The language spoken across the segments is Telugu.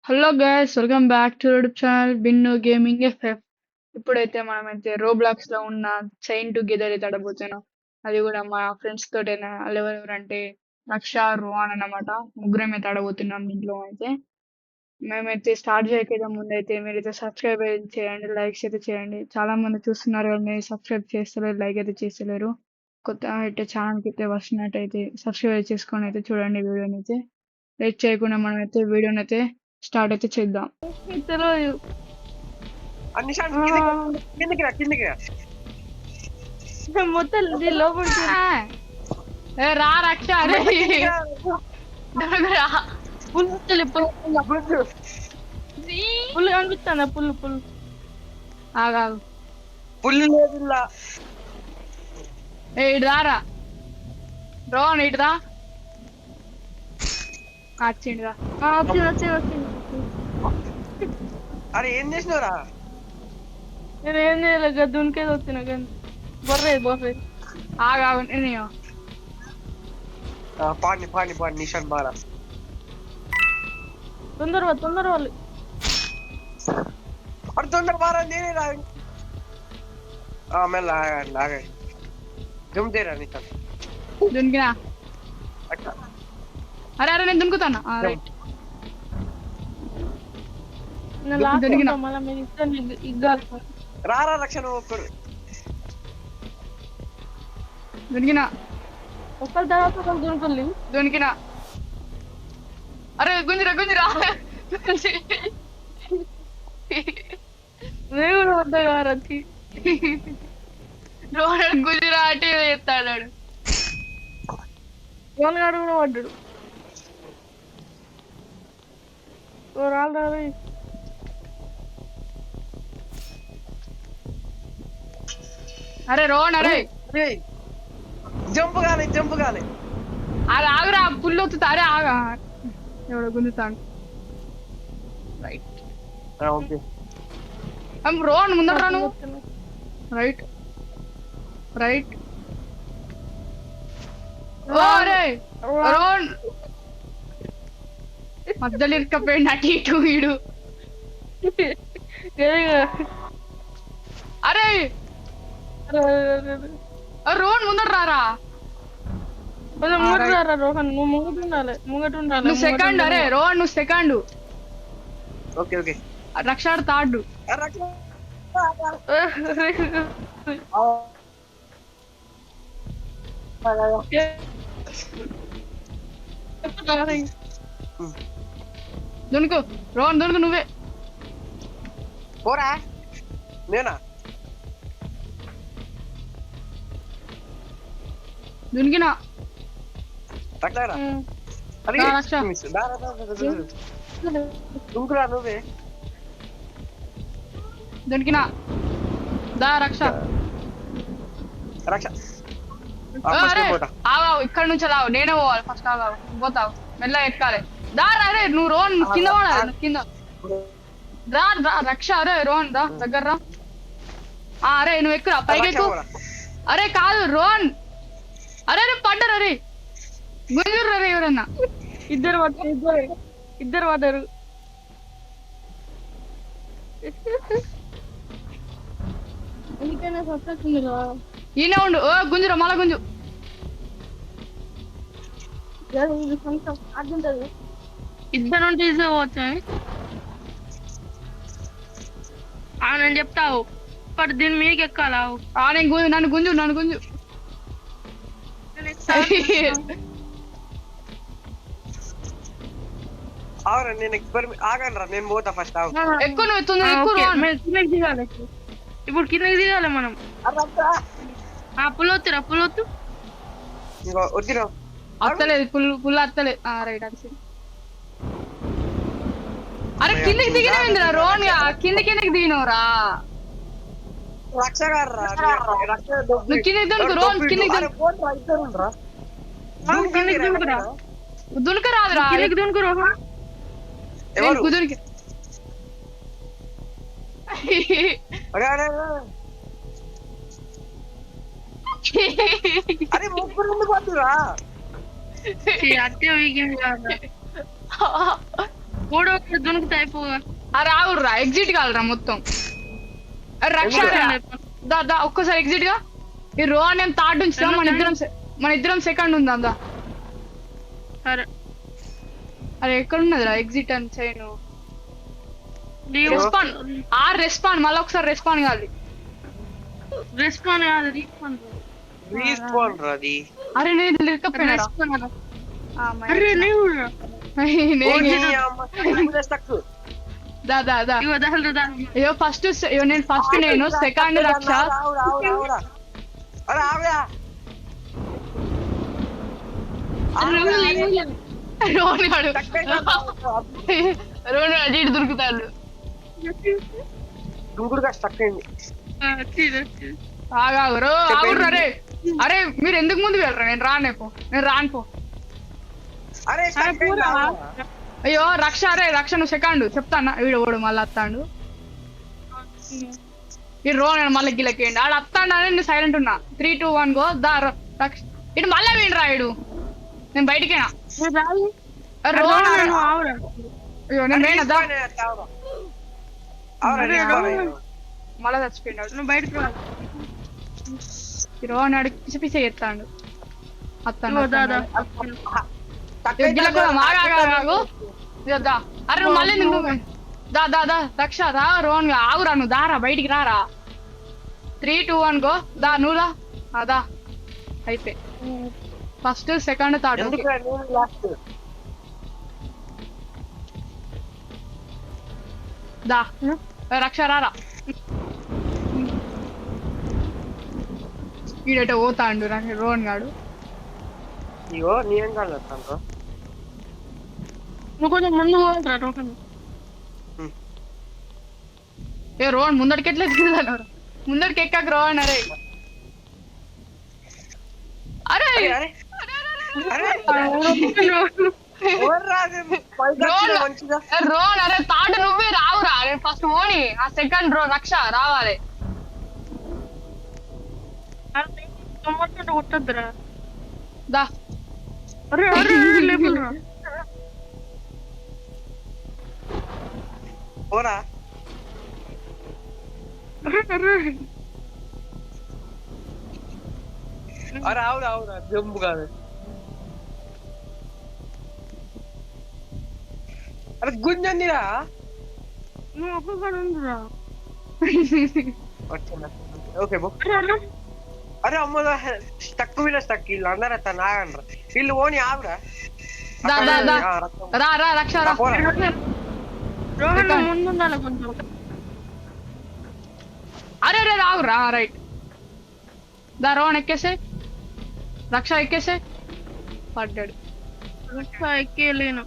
Hello guys, welcome back to YouTube channel Binnu gaming FF. ఇప్పుడైతే మనమైతే రోబ్లాక్స్ లో ఉన్న చైన్ టుగెదర్ అయితే ఆడబోతున్నాం. అది కూడా మా ఫ్రెండ్స్ తోటైనా. వాళ్ళు ఎవరెవరంటే రక్ష, రోహన్ అన్నమాట. ముగ్గురం అయితే ఆడబోతున్నాం దీంట్లో అయితే. మేమైతే స్టార్ట్ చేయకుండా ముందైతే మీరైతే సబ్స్క్రైబ్ అయితే చేయండి, లైక్స్ అయితే చేయండి. చాలా మంది చూస్తున్నారు కానీ మీరు సబ్స్క్రైబ్ చేస్తలేరు, లైక్ అయితే చేస్తలేరు. కొత్త అయితే ఛానల్కి అయితే వస్తున్నట్టయితే సబ్స్క్రైబ్ చేసుకొని అయితే చూడండి వీడియోని అయితే. లేట్ చేయకుండా మనం అయితే వీడియోని అయితే స్టార్ట్ అయితే చేద్దాం. తెలియదు నిషాన్ కిందకి రా కిందకి రా మొత్తం లోపలికి రా రక్ష అరే రా. పుల్లు పుల్లు కనిపిస్తుందా? పుల్లు పుల్లు ఆగాగు. పుల్లు లేదు ఇలా. ఇటు రారా రోహన్, ఇటు రా. వచ్చిండురా. వచ్చింది. అరే ఏం చేసినవరా? నేను ఏం చేయలేదు, దునికేది వచ్చిన కానీ బొర్రేది ఆగాగు నేను. పాడి నిషాన్ బారా తొందర వాళ్ళు అడు తొందర బారా నేనే రా. మెల్ల ఆగండి దుమ్దేరా నిషాన్ దునికినా. అట్లా అరే అరే నేను దునుకుతాను. రైట్ దొరికిన మళ్ళీ మీరు ఇద్దరు ఇగ్గాలి. రారా రక్షణ ఒక్కడు దునికినా ఒకరి తర్వాత ఒకరు దునుకుల్లి. దునికినా. అరే గుంజిరా నేను కూడా వద్దా గారచ్చి రోహన్ గుంజిరా అంటే ఎత్తాడు. ఫోన్ గాడు కూడా పడ్డాడు. రాళ్ళు అరే రోహన్, అరే జంప్ కాలే అది ఆగురా. పుల్లు వస్తుంది. అరే ఆగా, ఎవడో గుంజుతాడు. రైట్ ఓకే రోహన్ ముందర రాను. రైట్ అరే రోహన్ మధ్యలో ఇరుక్కపోయింది అటు ఇటు వీడు. అరే రోహన్ ముందర రారా. రోహన్ నువ్వు ముంగట ఉండాలి. నువ్వు సెకండ్. అరే రోహన్ నువ్వు సెకండ్. ఓకే రక్షాడు థర్డ్. దునుకు రోహన్, దునుకు నువ్వే. పోరా నేనా దునికినా. రక్షారా అరే రక్ష దుంకురా నువ్వే. దునికినా. దా రక్ష. అరే ఆగావు, ఇక్కడ నుంచి రావు. నేనే పోవాలి ఫస్ట్. ఆగావు, పోతావు మెల్ల ఎక్కాలి. దా అరే నువ్వు రోహన్ కింద పడాలి. కింద రా రక్ష. అరే రోహన్ రా దగ్గర రా. అరే నువ్వు ఎక్కురా, పైకి ఎక్కు. అరే కాదు రోహన్. అరే పడ్డారు. అరే గుంజుర్రు. అరే ఎవరన్నా ఇద్దరు పడ్డారు. ఎందుకైనా సత్తుంది రా. ఈయన ఉండు. ఓ గుంజురా, మళ్ళా గుంజు. ఇద్దరు ఉంటే తీసుకోవచ్చు. నేను చెప్తావు ఇప్పుడు దీని మీదకి ఎక్కాలా? నేను గుంజు, నన్ను గుంజు. అవునా నేను ఆగండి రా, నేను పోతా ఫస్ట్. ఎక్కువ నువ్వు ఎత్తుంది. ఎక్కువ కిందకి దిగాలి. ఇప్పుడు కిందకి దిగాలి మనం. పుల్లొత్తు వద్దురా. అత్తలేదు పుల్ల అత్తలేదు. రైట్ అది. అరే కిందకి దిగినవిందిరా రోన్. కిందకి దిగినవురా. రక్ష గారు నువ్వు కిందకి దునుకు రోన్. కిందకి దునుకు రాదురా. దునుకు రోహన్. కుదురికి. అరే ముగ్గురు ఎందుకు వద్దురా? అత్తే వీకెండ్ కూడా దునుకుతా అయిపోగా. అరే ఆగుర్రా, ఎగ్జిట్ కావాలరా మొత్తం. అరే రక్ష దా దా ఒక్కసారి ఎగ్జిట్ గా. ఈ రోహన్ నేను థర్డ్ ఉంచుతా, మన ఇద్దరం సెకండ్ ఉందా దా. సరే అరే ఎక్కడ ఉన్నదిరా ఎగ్జిట్ అని చేయను. లీవ్ రెస్పాన్ రెస్పాన్ మళ్ళీ ఒకసారి రెస్పాన్ కావాలి. రెస్పాన్ కాదు రీస్పాన్. రీస్పాన్ రాది. అరే నేను లేకపోయినా అరే నీవు దా దా దా. ఇగో దహలు దా. అయ్యో నేను ఫస్ట్ నేను సెకండ్ రక్ష. అరే ఆవిడా రోహన్ గాడు రోహన్ అటు ఇటు దొరుకుతాడు. దూకుడుగా స్టక్ అయింది. ఆగురు అరే అరే మీరు ఎందుకు ముందు వెళ్ళరా? నేను రాను పో. అరే అయ్యో రక్ష, అరే రక్ష నువ్వు సెకండ్ చెప్తానా. వీడు ఓడు మళ్ళీ వస్తాడు. ఈ రోహన్ మళ్ళీ గిల్లకేయండి. ఆడు వస్తాడు అని నేను సైలెంట్ ఉన్నా. 3, 2, 1 గో. దా రక్ష ఇటు మళ్ళీ వీడు రాయుడు. నేను బయటికేనా రోహన్? అయ్యో నేను వేయనదా మళ్ళా చచ్చిపోయినాడు. నువ్వు బయటకు రా. రోహన్ ఆడు పిస చేస్తాడు. అరే మళ్ళీ నువ్వు దా దా దా రక్ష రా. రోహన్ ఆగురా, నువ్వు దారా బయటికి రారా. 3, 2, 1 గో. దా నువ్వు దా అదా. అయితే ఫస్ట్ సెకండ్ థర్డ్ దా రక్ష రారా. ఈడట పోతాండు రోహన్ గాడు. ఇగో నేను కాదు నువ్వు కొంచెం ముందు పోరా రోహన్. ఏ రోహన్ ముందడికి ఎట్లా తిరుగుతాను? ముందడికి ఎక్కక రోహన్. అరే అరే రోహన్ అరే తాడు నువ్వే రావురా. నేను ఫస్ట్ ఓని ఆ సెకండ్ రక్ష రావాలి. కొట్టద్దురా. దా అరే లేపురా. ఓరా అరే ఆవురా జంపు కాదు. అరే గుంజందిరా. నువ్వు ఒక్కసారి ఉందిరా. ఓకే బో. అరే అమ్మ స్టక్ మీద స్టక్. వీళ్ళు అందరూ తను ఆగండ్రా. వీళ్ళు ఓని ఆవురా. రా రక్ష రా. రోహన్ ముందు ఉండాలి కొంచెం. అరే అరే రావురా. రైట్ దా రోహన్ ఎక్కేసే. రక్ష ఎక్కేసే. పడ్డాడు. రక్ష ఎక్కేయలేను.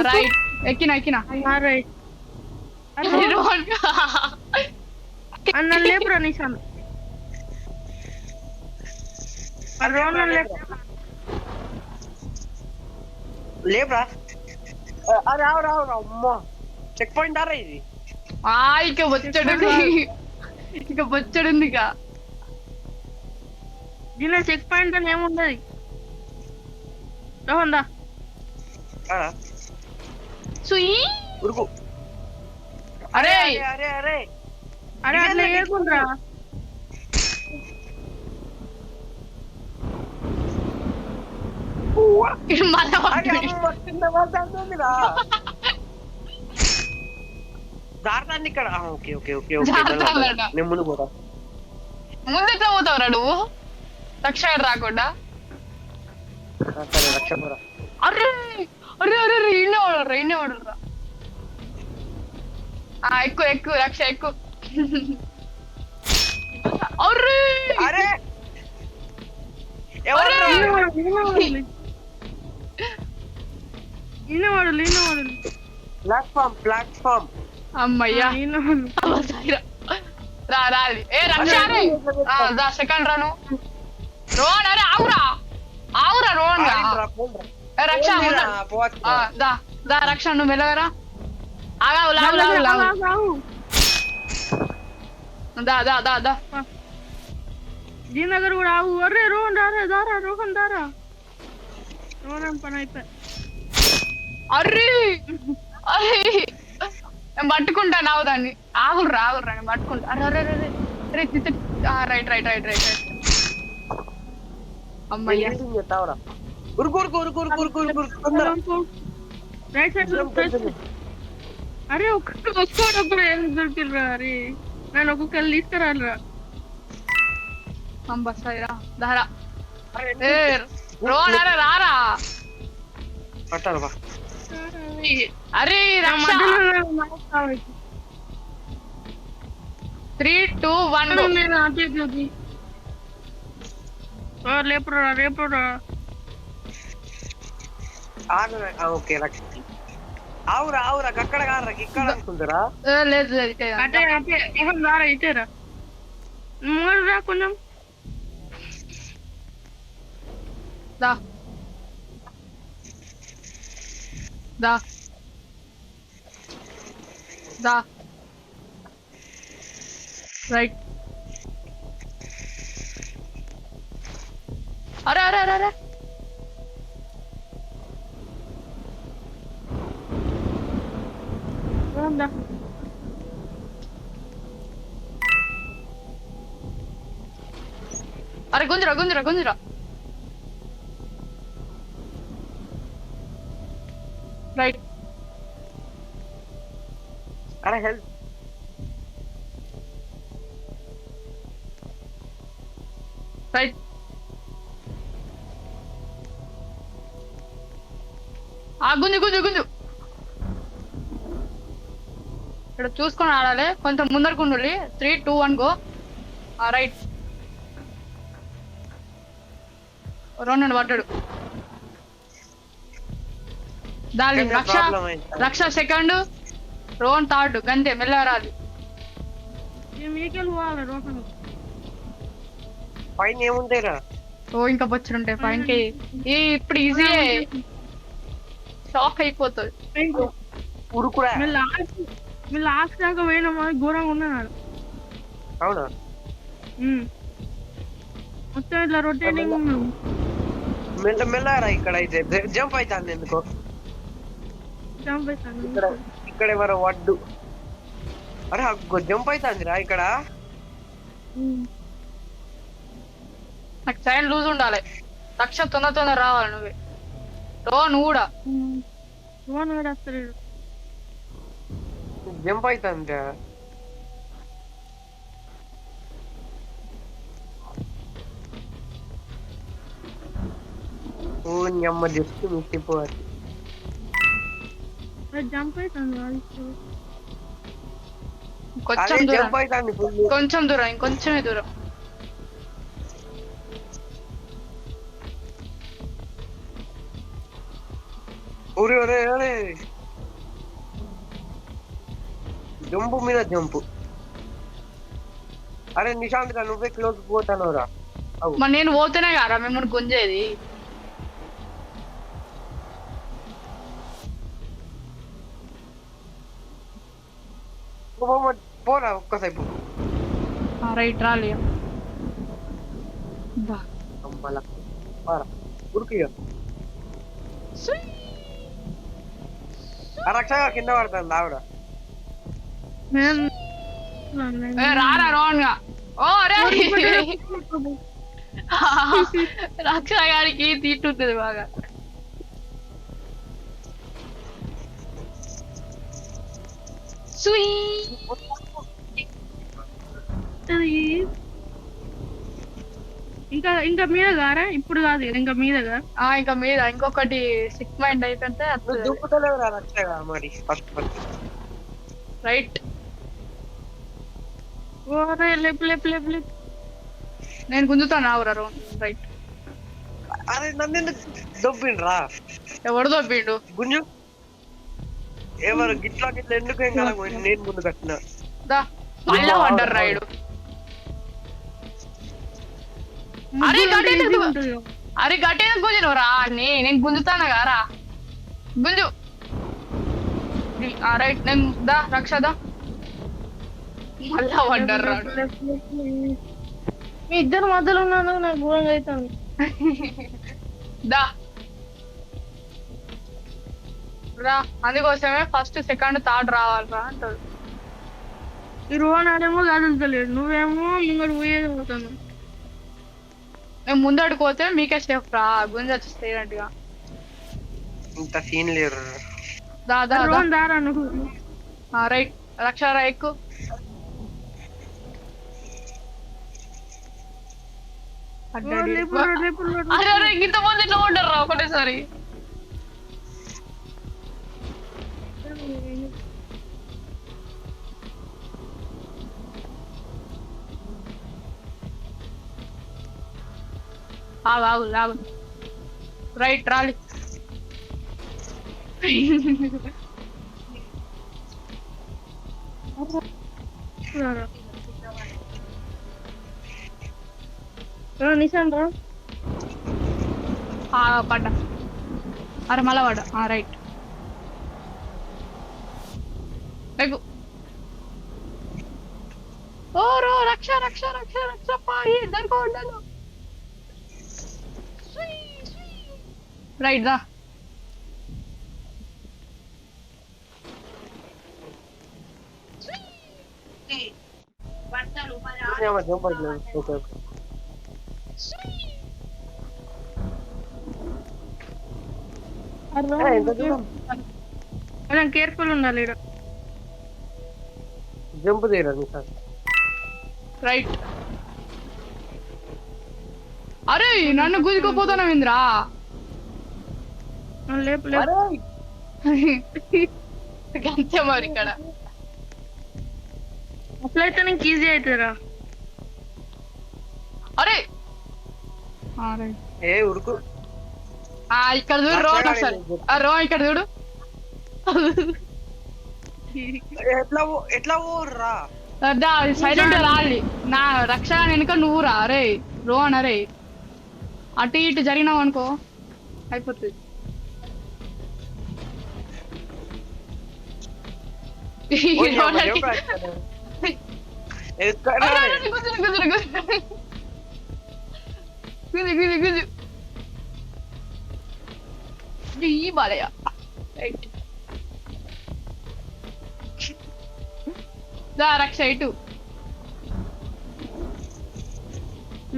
రైట్ ఎక్కినా రైట్ అన్న లేపురా నిశాన్. లేపురా. అరే రావు అమ్మా చెక్ పాయింట్ ఆరా ఇది. ఇక వచ్చాడు. ఇక బొచ్చడుంది ఇక. దీనిలో చెక్ పాయింట్ అని ఏముండదు. రోహందా సుయ్. ఉరుకు. అరే అరే అరే అరే అట్లా ఏడుకుంటా. మళ్ళా దారుణాన్ని ఇక్కడ. ఓకే ఓకే ఓకే జాగ్రత్తగా. నేను ముందు పోతా. ముందు ఎట్లా పోతావురా నువ్వు రక్ష రాకుండా? సరే రక్షకురా. అరే అరే అరే ఇన్నే వాడరా ఇన్నే వాడరా. ఎక్కువ ఎక్కువ రక్ష ఎక్కువ. అరే అరే ఈయనవాడు ప్లాట్ఫామ్. అమ్మయ్యా రా రాలి. ఏ రక్ష అరే సెకండ్ రాను రోన్. అరే ఆవురా ఆవురా రోన్ రా. రక్ష దా దా రక్ష నువ్వు మెల్లగరా. ఆగావు లావు లావు లావు. దా దా దా దా. దీని దగ్గర కూడా ఆవు. అరే రోహన్ దారా దారా రోహన్ దారా. రోహన్ పని అయిపోయి. అరే అరే నేను పట్టుకుంటాను ఆవు దాన్ని. ఆగుర్రా ఆగుర్రా నేను పట్టుకుంటా. అరే అరే అరే right right right right right. అమ్మయ్యా ఉరుకు ఉరుకు ఉరుకు ఉరుకు ఉరుకు ఉరుకు ఉరుకు. Right side. అరే ఒక్కొక్కప్పుడు ఏం దొరికిరా. అరే నేను ఒక్కొక్కరు తీసుకురాలరా. అంబసాయిరా దారా. ఏ రోన్ అరే రారా. పట్టాలి బా. అరే రక్ష 3 2 1 లేపురా రేపురా. ఓకే రక్ష. ఆవురా ఆవురా అక్కడ కాదురా ఇక్కడ అనుకుంటారా? లేదు లేదు అంటే అంటే దారా ఇటేరా. మూడురా కొంచెం దా దా దా రైట్. అరే అరే అరే అరే అరే గుంజరా గుంజరా గుంజరా. రైట్. అరే హెల్ప్. రైట్. గుంజు గుంజు గుంజు. ఇక్కడ చూసుకొని ఆడాలి. కొంచెం ముందరకు ఉండాలి. 3 2 1 గో. రైట్. రెండు పడ్డాడు. దాని రక్ష రక్ష సెకండ్ రోన్ థర్డ్. గంతే మెల్లగా రాదు. పైన ఏముంటాయిరా? ఓ ఇంకా బొచ్చుంటాయి పైనకి. ఇప్పుడు ఈజీ షాక్ అయిపోతుంది. ఉరుకురా. లాస్ట్ దాకా పోయినా ఘోరంగా ఉన్నాడు. అవునా? మొత్తం ఇట్లా రొటేటింగ్ ఉన్నాం. మెల్ల మెల్లరా. ఇక్కడ అయితే జంప్ అవుతాను. ఎందుకో జంప్ అవుతాను. ఇక్కడ ఎవరో వడ్డు. అరే జంప్ అవుతాందిరా ఇక్కడ. నాకు సైన్ లూజ్ ఉండాలి. రక్ష తొందర తొందర రావాలి. నువ్వే రోన్ కూడా వస్తాడు. జంప్ అవుతాందిరా. ఓ అమ్మ జస్ట్ మిట్టిపోవాలి. జంప్ అవుతాను. కొంచెం దూరం జంప్ అవుతాంది. కొంచెం దూరం ఇంకొంచెమే దూరం. ఒరే ఒరే ఒరే జంపు మీద జంపు. అరే నిశాంత్ గా నువ్వే క్లోజ్ పోతాను రా. మరి నేను పోతేనే కారా మిమ్మల్ని గుంజేది. పోరా ఒక్కసేపు. రైట్ రాలి అమ్మల ఉరికి రక్షగా కింద పడుతుంది ఆవిడ. రారా రోన్ గా. ఓ రే రక్షణ గారికి తీటుంటది బాగా. ఇంకా ఇంకా మీద గారా ఇప్పుడు కాదు ఇంకా మీదగా ఇంకా మీద ఇంకొకటి సిక్ మైండ్ అయిపోతే దుప్పుతలేవురా రక్షగా మరి ఫస్ట్ రైట్. ఓరే లేపు లేపు లేపు లేపు. నేను గుంజుతాను ఆవురా రోన్. రైట్. అరే నన్ను దొబ్బిండ్రా. ఎవడు దొబ్బిండు? గుంజు ఎవరు గిట్లా గిట్లా ఎందుకు ఏం కదా నేను ముందు కట్టిన మళ్ళా పడ్డారు రాయుడు. అరే గట్టి గుంజు రా. నేను గుంజుతాను కారా గుంజు. రైట్ నేను దా రక్షదా మళ్ళా పడ్డారు రాడు. మీ ఇద్దరు మధ్యలో ఉన్నాను నాకు ఘోరంగా అవుతాను. దా రా. అందుకోసమే ఫస్ట్ సెకండ్ థర్డ్ రావాలరా అంటాడు. ఈ రోహన్ ఆడేమో కదులుతలేడు, నువ్వేమో ముంగడు పోయేది పోతాను. మేము ముందడుకు పోతే మీకే సేఫ్ రా. గుంజ వచ్చేస్తాయినట్టుగా ఇంత సీన్ లేరు. దా దా రోహన్ దారా నువ్వు. రైట్ రక్షారా ఎక్కువ. అరే ఇంతమంది ఎట్లా ఉంటారు రా ఒకటేసారి. ఆగు లాగు. రైట్ రాలి. నిశాన్ రా. పడ్డా. అరే మళ్ళా పడ్డా. రైట్ ఓ రో రక్ష రక్ష రక్ష రక్ష పాయి దొరకవడ్డాను. రైట్ దా. కేర్ఫుల్ ఉండాలి. జంప్ చేయరా సార్. రైట్. అరే నన్ను గుంజుకోపోతాను ఇంద్రా. లేపు లేపు. అంతే మరి ఇక్కడ అట్లయితే నీకు ఈజీ అవుతుందిరా. అరే ఏ ఉరుకు. ఇక్కడ చూడు రోడ్ ఒకసారి. రో ఇక్కడ చూడు. ఎట్లా ఊర్రా. సైలెంట్ రాలి. నా రక్ష వెనుక నువ్వు రా. అరే రో అనరే అటు ఇటు జరిగినావు అనుకో అయిపోతుంది. బాలయ్య. రైట్ దా రక్ష ఇటు.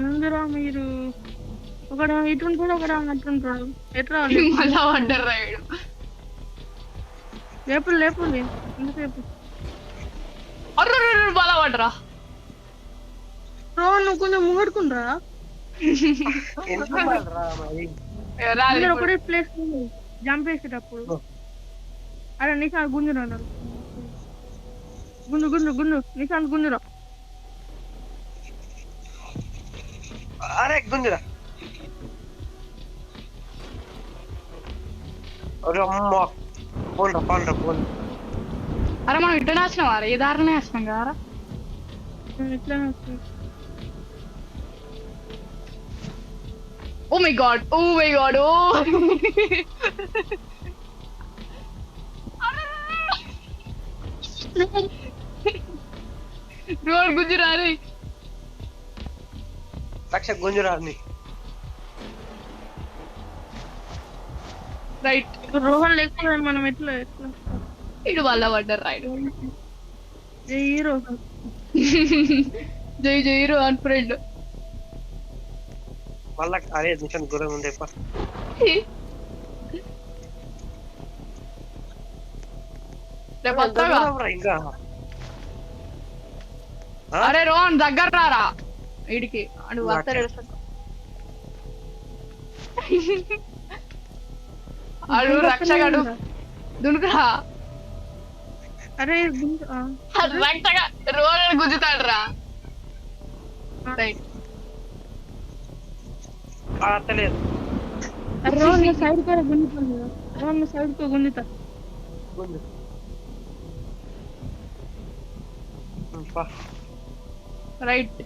ముందురా మీరు ఒకడు ఇటుంటాడు ఒకడు అట్టుంటాడు. ఎట్లా మళ్ళా పడ్డారు రాయుడు. లేపు లేపు ఎంతసేపు. అర్ర మళ్ళా పడ్డరా. నువ్వు కొంచెం ముంగడుకుండ్రా. ఒకటే ప్లేస్ జంప్ వేసేటప్పుడు. అరే నిశాంత్ గుంజురా అన్నారు. గుంజు గుంజు గుంజు నిశాంత్ గుంజురా. అరే గుంజురా. అరే మనం ఇట్లనే వచ్చినాం. అరే ఏ దారినే వచ్చినాం కదా. ఇట్లానే oh my god oh my god. ఓ రోడ్ గుంజురా. అరే రక్ష గుంజురాని. రైట్. రోహన్ లేకపోతే మనం ఎట్లా ఇటు వల్ల పడ్డారు రైట్. హీరో జై జైరు అని ఫ్రెండ్. మళ్ళా అదే మిషన్ గురం ఉంది. రేపు వస్తాగా. ఇంకా అరే రోహన్ దగ్గర రారా వీడికి అడు వస్తాడు. అడు రక్షగాడు దునుకురా. అరే రక్షగా రోహన్ గుంజుతాడు రా. రైట్. అత్తలేదు. రోహన్ సైడ్ కూడా గుంజుతాను. రోహన్ సైడ్ కు గుంజుతా. రైట్.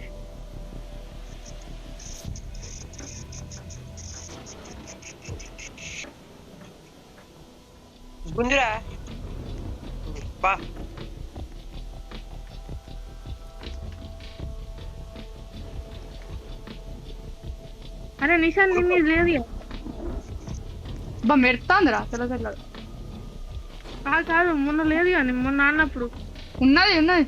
గుంజురా బా. అరే నిషాన్ నిన్ను లేదు బా మెడతాందిరా తెల్ల తెల్ల. కాదు మొన్న లేదు కానీ మొన్న అన్నప్పుడు ఉన్నది ఉన్నది.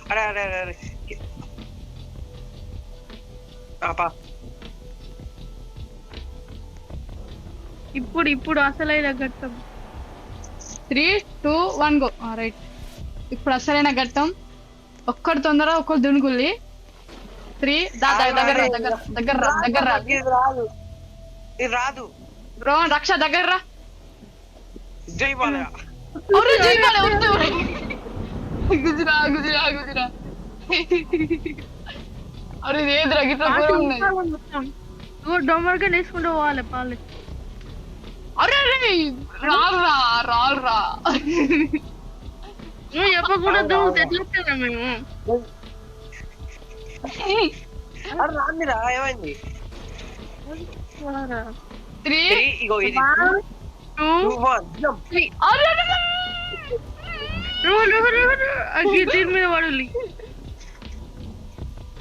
అరే అరే అరే అరే పా. ఇప్పుడు అసలైన ఘట్టం. 3, 2, 1 గో. రైట్. ఇప్పుడు అసలైన ఘట్టం. ఒక్కడు తొందర ఒక్కడు దునుగుల్లి. 3 దగ్గర దగ్గర దగ్గర దగ్గర రాదు ఇది రాదు. రోహన్ రక్ష దగ్గర రా. జై బాలయ్య. గుజరా గుజరా గుజరా. అరే ఏదిరా గిట్లా దూరం ఉన్నది. డొమ్మరిగా నేర్చుకుంటూ పోవాలి పాలు. అరే రాలురా రాలురా. నువ్వు చెప్పకూడదు తెచ్చుకుంటా మేము. రాందిరా ఏమైంది. 3, ఇగో ఇది 2, 3. దీని మీద పడాలి.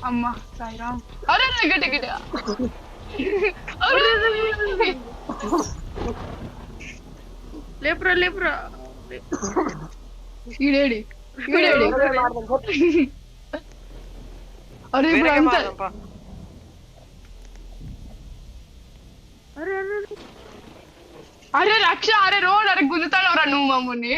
అమ్మా సాయిరామ్. అరే గట్టి గట్టిగా. లేపురా ఈడేడి ఈడేడి. అరే ఇప్పుడు అంత అరే రక్ష. అరే రోడ్ అరే గుంజుతాడు రా నువ్వు మమ్మల్ని.